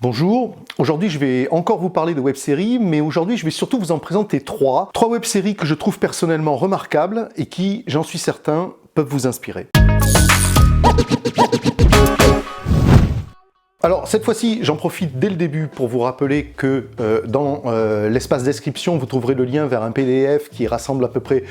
Bonjour, aujourd'hui je vais encore vous parler de web-séries, mais aujourd'hui je vais surtout vous en présenter trois web-séries que je trouve personnellement remarquables et qui, j'en suis certain, peuvent vous inspirer. Alors cette fois-ci, j'en profite dès le début pour vous rappeler que dans l'espace description, vous trouverez le lien vers un PDF qui rassemble à peu près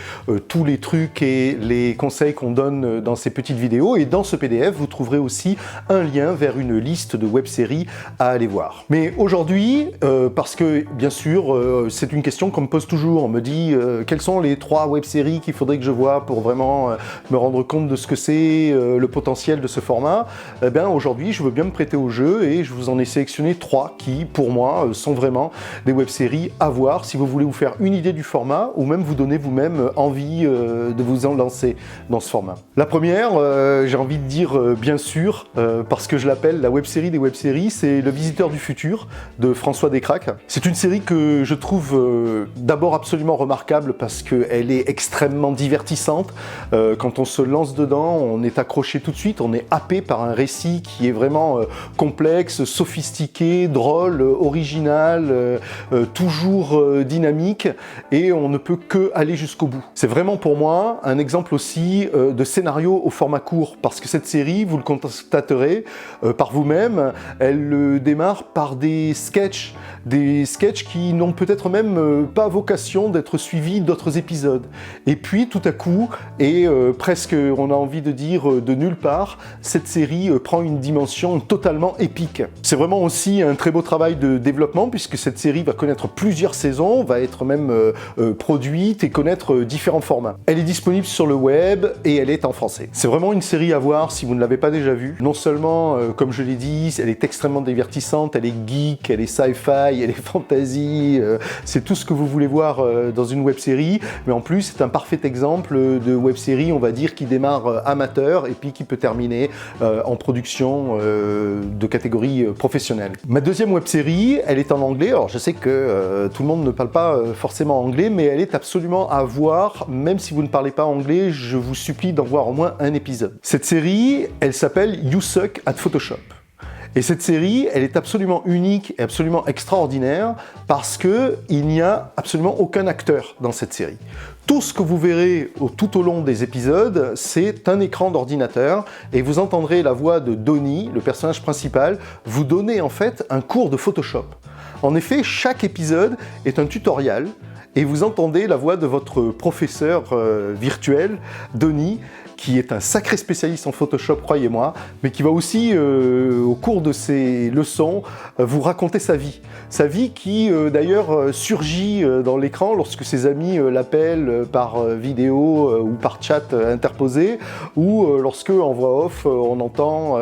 tous les trucs et les conseils qu'on donne dans ces petites vidéos. Et dans ce PDF, vous trouverez aussi un lien vers une liste de web-séries à aller voir. Mais aujourd'hui, parce que bien sûr, c'est une question qu'on me pose toujours, on me dit quelles sont les trois web-séries qu'il faudrait que je voie pour vraiment me rendre compte de ce que c'est, le potentiel de ce format. Eh bien aujourd'hui, je veux bien me prêter au jeu et je vous en ai sélectionné trois qui, pour moi, sont vraiment des web-séries à voir si vous voulez vous faire une idée du format ou même vous donner vous-même envie de vous en lancer dans ce format. La première, j'ai envie de dire bien sûr, parce que je l'appelle la web-série des web-séries, c'est Le Visiteur du Futur de François Descraques. C'est une série que je trouve d'abord absolument remarquable parce qu'elle est extrêmement divertissante. Quand on se lance dedans, on est accroché tout de suite, on est happé par un récit qui est vraiment complexe, sophistiqué, drôle, original, toujours dynamique, et on ne peut que aller jusqu'au bout. C'est vraiment pour moi un exemple aussi de scénario au format court, parce que cette série, vous le constaterez par vous-même, elle démarre par des sketchs qui n'ont peut-être même pas vocation d'être suivis d'autres épisodes. Et puis tout à coup, et presque on a envie de dire de nulle part, cette série prend une dimension totalement épique. C'est vraiment aussi un très beau travail de développement puisque cette série va connaître plusieurs saisons, va être même produite et connaître différents formats. Elle est disponible sur le web et elle est en français. C'est vraiment une série à voir si vous ne l'avez pas déjà vue. Non seulement, comme je l'ai dit, elle est extrêmement divertissante, elle est geek, elle est sci-fi, elle est fantasy, c'est tout ce que vous voulez voir dans une web-série, mais en plus c'est un parfait exemple de web-série, on va dire, qui démarre amateur et puis qui peut terminer en production de catégorie professionnelle. Ma deuxième web-série, elle est en anglais. Alors je sais que tout le monde ne parle pas forcément anglais, mais elle est absolument à voir. Même si vous ne parlez pas anglais, je vous supplie d'en voir au moins un épisode. Cette série, elle s'appelle You Suck at Photoshop. Et cette série, elle est absolument unique et absolument extraordinaire parce qu'il n'y a absolument aucun acteur dans cette série. Tout ce que vous verrez tout au long des épisodes, c'est un écran d'ordinateur et vous entendrez la voix de Donnie, le personnage principal, vous donner en fait un cours de Photoshop. En effet, chaque épisode est un tutoriel et vous entendez la voix de votre professeur virtuel, Donnie, qui est un sacré spécialiste en Photoshop, croyez-moi, mais qui va aussi, au cours de ses leçons, vous raconter sa vie. Sa vie qui, d'ailleurs, surgit dans l'écran lorsque ses amis l'appellent par vidéo ou par chat interposé, ou lorsque, en voix off, on entend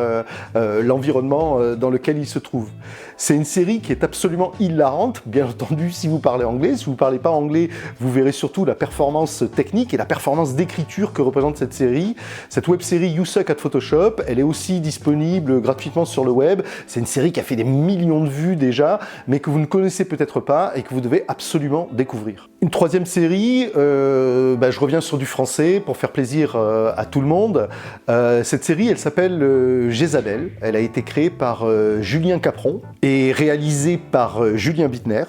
l'environnement dans lequel il se trouve. C'est une série qui est absolument hilarante, bien entendu, si vous parlez anglais. Si vous ne parlez pas anglais, vous verrez surtout la performance technique et la performance d'écriture que représente cette série. Cette web-série You Suck at Photoshop, elle est aussi disponible gratuitement sur le web. C'est une série qui a fait des millions de vues déjà, mais que vous ne connaissez peut-être pas et que vous devez absolument découvrir. Une troisième série, je reviens sur du français pour faire plaisir à tout le monde. Cette série, elle s'appelle Jézabel. Elle a été créée par Julien Capron et réalisée par Julien Bittner.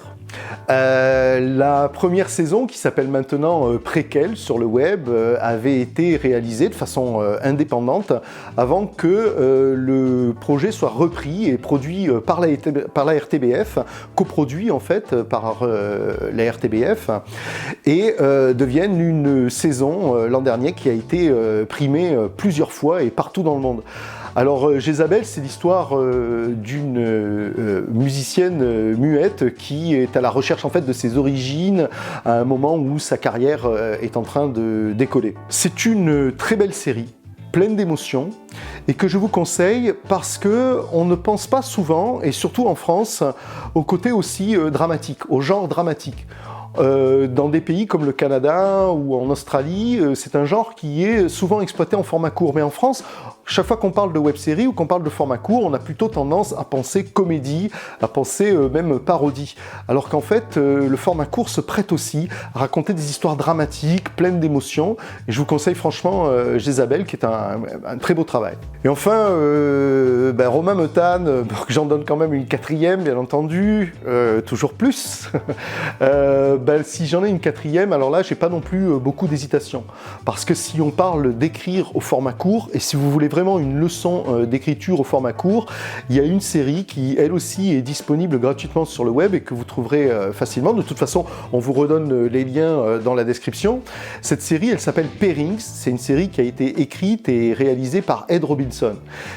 La première saison, qui s'appelle maintenant Préquel sur le web, avait été réalisée de façon indépendante avant que le projet soit repris et produit par la RTBF, coproduit en fait par la RTBF, et devienne une saison l'an dernier qui a été primée plusieurs fois et partout dans le monde. Alors Jézabel, c'est l'histoire d'une musicienne muette qui est à la recherche en fait de ses origines à un moment où sa carrière est en train de décoller. C'est une très belle série, pleine d'émotions, et que je vous conseille parce que on ne pense pas souvent, et surtout en France, au côté aussi dramatique, au genre dramatique. Dans des pays comme le Canada ou en Australie, c'est un genre qui est souvent exploité en format court. Mais en France, chaque fois qu'on parle de web-série ou qu'on parle de format court, on a plutôt tendance à penser comédie, à penser même parodie. Alors qu'en fait, le format court se prête aussi à raconter des histoires dramatiques, pleines d'émotions. Et je vous conseille franchement Jézabel, qui est un très beau travail. Et enfin, Romain Meutane, j'en donne quand même une 4e, bien entendu, toujours plus. Si j'en ai une 4e, alors là, j'ai pas non plus beaucoup d'hésitation. Parce que si on parle d'écrire au format court, et si vous voulez vraiment une leçon d'écriture au format court, il y a une série qui, elle aussi, est disponible gratuitement sur le web et que vous trouverez facilement. De toute façon, on vous redonne les liens dans la description. Cette série, elle s'appelle Pairings. C'est une série qui a été écrite et réalisée par Ed Robinson.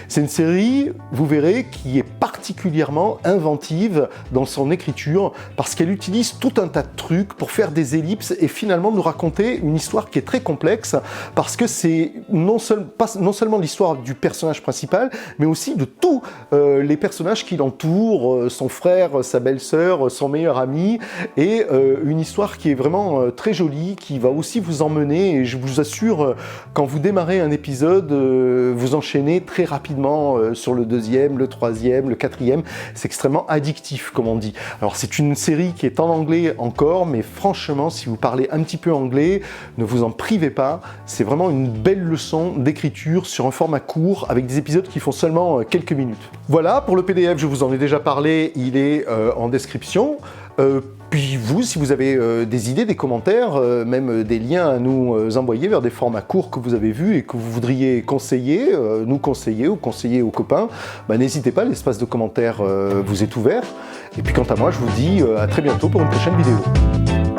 C'est une série, vous verrez, qui est particulièrement inventive dans son écriture parce qu'elle utilise tout un tas de trucs pour faire des ellipses et finalement nous raconter une histoire qui est très complexe parce que c'est non seulement l'histoire du personnage principal, mais aussi de tous les personnages qui l'entourent, son frère, sa belle-sœur, son meilleur ami, et une histoire qui est vraiment très jolie, qui va aussi vous emmener, et je vous assure, quand vous démarrez un épisode, vous enchaînez très rapidement sur le 2e, le 3e, le 4e, c'est extrêmement addictif, comme on dit. Alors c'est une série qui est en anglais encore, mais franchement, si vous parlez un petit peu anglais, ne vous en privez pas, c'est vraiment une belle leçon d'écriture sur un format court, avec des épisodes qui font seulement quelques minutes. Voilà, pour le PDF, je vous en ai déjà parlé, il est en description. Puis vous, si vous avez des idées, des commentaires, même des liens à nous envoyer vers des formats courts que vous avez vus et que vous voudriez conseiller, nous conseiller ou conseiller aux copains, n'hésitez pas, l'espace de commentaires vous est ouvert. Et puis quant à moi, je vous dis à très bientôt pour une prochaine vidéo.